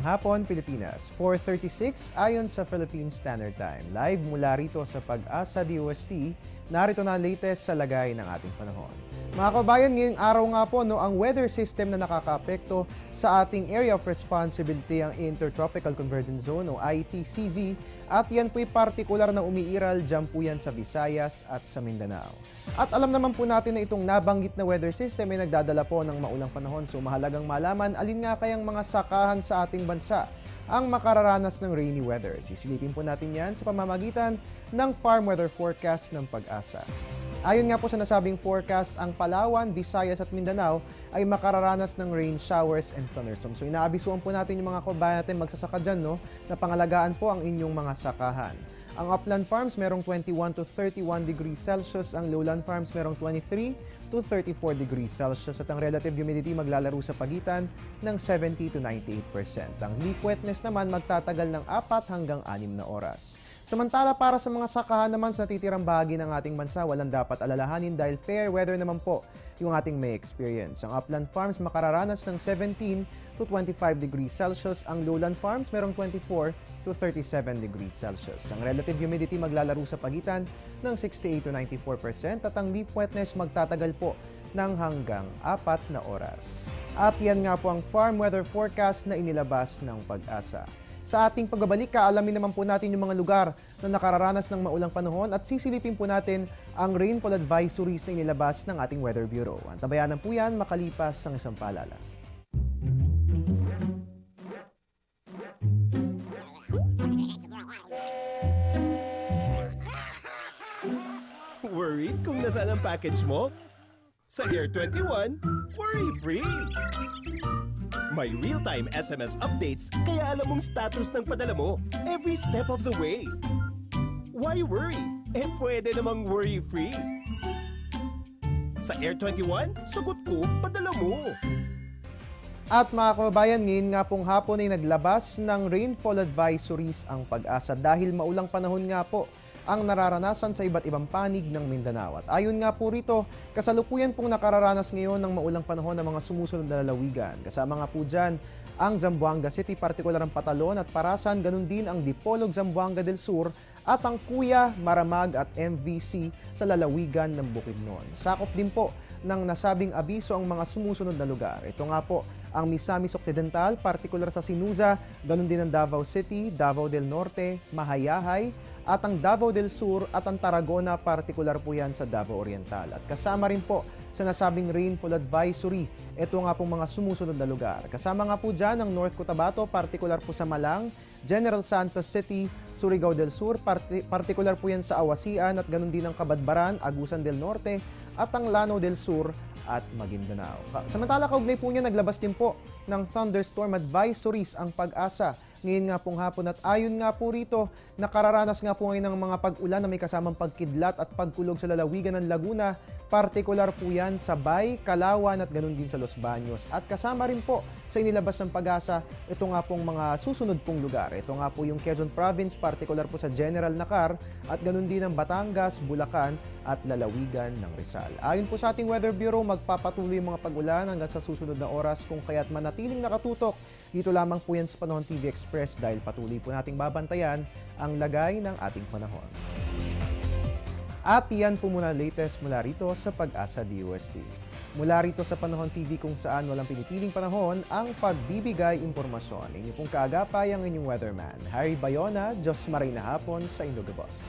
ng hapon, Pilipinas. 4:36 ayon sa Philippine Standard Time. Live mula rito sa Pag-asa DOST, narito na ang latest sa lagay ng ating panahon. Mga kabayan, ngayong araw nga po, ang weather system na nakakaapekto sa ating area of responsibility ang Intertropical Convergence Zone o ITCZ, at yan po'y partikular na umiiral dyan po yan sa Visayas at sa Mindanao. At alam naman po natin na itong nabanggit na weather system ay nagdadala po ng maulang panahon, so mahalagang malaman alin nga kayang mga sakahan sa ating bansa ang makararanas ng rainy weather. Sisilipin po natin yan sa pamamagitan ng Farm Weather Forecast ng Pag-asa. Ayon nga po sa nasabing forecast, ang Palawan, Visayas at Mindanao ay makararanas ng rain showers and thunderstorms. So inaabisuan po natin yung mga kabayan natin magsasaka dyan, na pangalagaan po ang inyong mga sakahan. Ang upland farms merong 21 to 31 degrees Celsius, ang lowland farms merong 23 to 34 degrees Celsius, at ang relative humidity maglalaro sa pagitan ng 70 to 98%. Ang leaf wetness naman magtatagal ng 4 hanggang 6 na oras. Samantala, para sa mga sakahan naman sa natitirang bahagi ng ating bansa, walang dapat alalahanin dahil fair weather naman po yung ating may experience. Ang upland farms makararanas ng 17 to 25 degrees Celsius. Ang lowland farms merong 24 to 37 degrees Celsius. Ang relative humidity maglalaro sa pagitan ng 68 to 94%, at ang leaf wetness magtatagal po ng hanggang 4 na oras. At yan nga po ang farm weather forecast na inilabas ng Pag-asa. Sa ating pagbabalik, kaalamin naman po natin yung mga lugar na nakararanas ng maulang panahon, at sisilipin po natin ang rainfall advisories na inilabas ng ating Weather Bureau. Antabayanan po yan makalipas ang isang paalala. Worried kung nasaan ang package mo? Sa Air 21, worry-free! May real-time SMS updates, kaya alam mong status ng padala mo every step of the way. Why worry? Pwede namang worry-free. Sa Air 21, sagot ko, padala mo. At mga kababayan, ngayon nga pong hapon ay naglabas ng rainfall advisories ang Pag-asa dahil maulang panahon nga po ang nararanasan sa iba't ibang panig ng Mindanao. At ayon nga po rito, kasalukuyan pong nakararanas ngayon ng maulang panahon ng mga sumusunod na lalawigan. Kasama nga po dyan ang Zamboanga City, partikular ang Patalon at Parasan, ganun din ang Dipolog, Zamboanga del Sur, at ang Kuya, Maramag at MVC sa lalawigan ng Bukidnon. Sakop din po ng nasabing abiso ang mga sumusunod na lugar. Ito nga po ang Misamis Occidental, partikular sa Sinuza, ganun din ang Davao City, Davao del Norte, Mahayahay, at ang Davao del Sur at ang Tarragona, partikular po yan sa Davao Oriental. At kasama rin po sa nasabing rainfall advisory, ito nga pong mga sumusunod na lugar. Kasama nga po dyan ang North Cotabato, partikular po sa Malang, General Santos City, Surigao del Sur, partikular po yan sa Awasian, at ganun din ang Cabadbaran, Agusan del Norte, at ang Lanao del Sur at Maguindanao. Samantala, kaugnay po niya, naglabas din po ng thunderstorm advisories ang Pag-asa ngayon nga pong hapon, at ayon nga po rito, nakararanas nga po ngayon ng mga pag-ulan na may kasamang pagkidlat at pagkulog sa lalawigan ng Laguna, partikular po yan sa Bay, Calauan at ganun din sa Los Baños. At kasama rin po sa inilabas ng Pag-asa, ito nga pong mga susunod pong lugar. Ito nga po yung Quezon Province, partikular po sa General Nakar, at ganun din ang Batangas, Bulacan at lalawigan ng Rizal. Ayon po sa ating Weather Bureau, magpapatuloy yung mga pag-ulan hanggang sa susunod na oras, kung kaya't manatiling nakatutok dito lamang po yan sa Panahon TV Express dahil patuloy po nating babantayan ang lagay ng ating panahon. At yan po muna latest mula rito sa Pag-asa DOST. Mula rito sa Panahon TV, kung saan walang pinipiling panahon ang pagbibigay impormasyon. Inyo pong kaagapay ang inyong weatherman, Harry Bayona. Diyos maray na hapon sa Indogabos.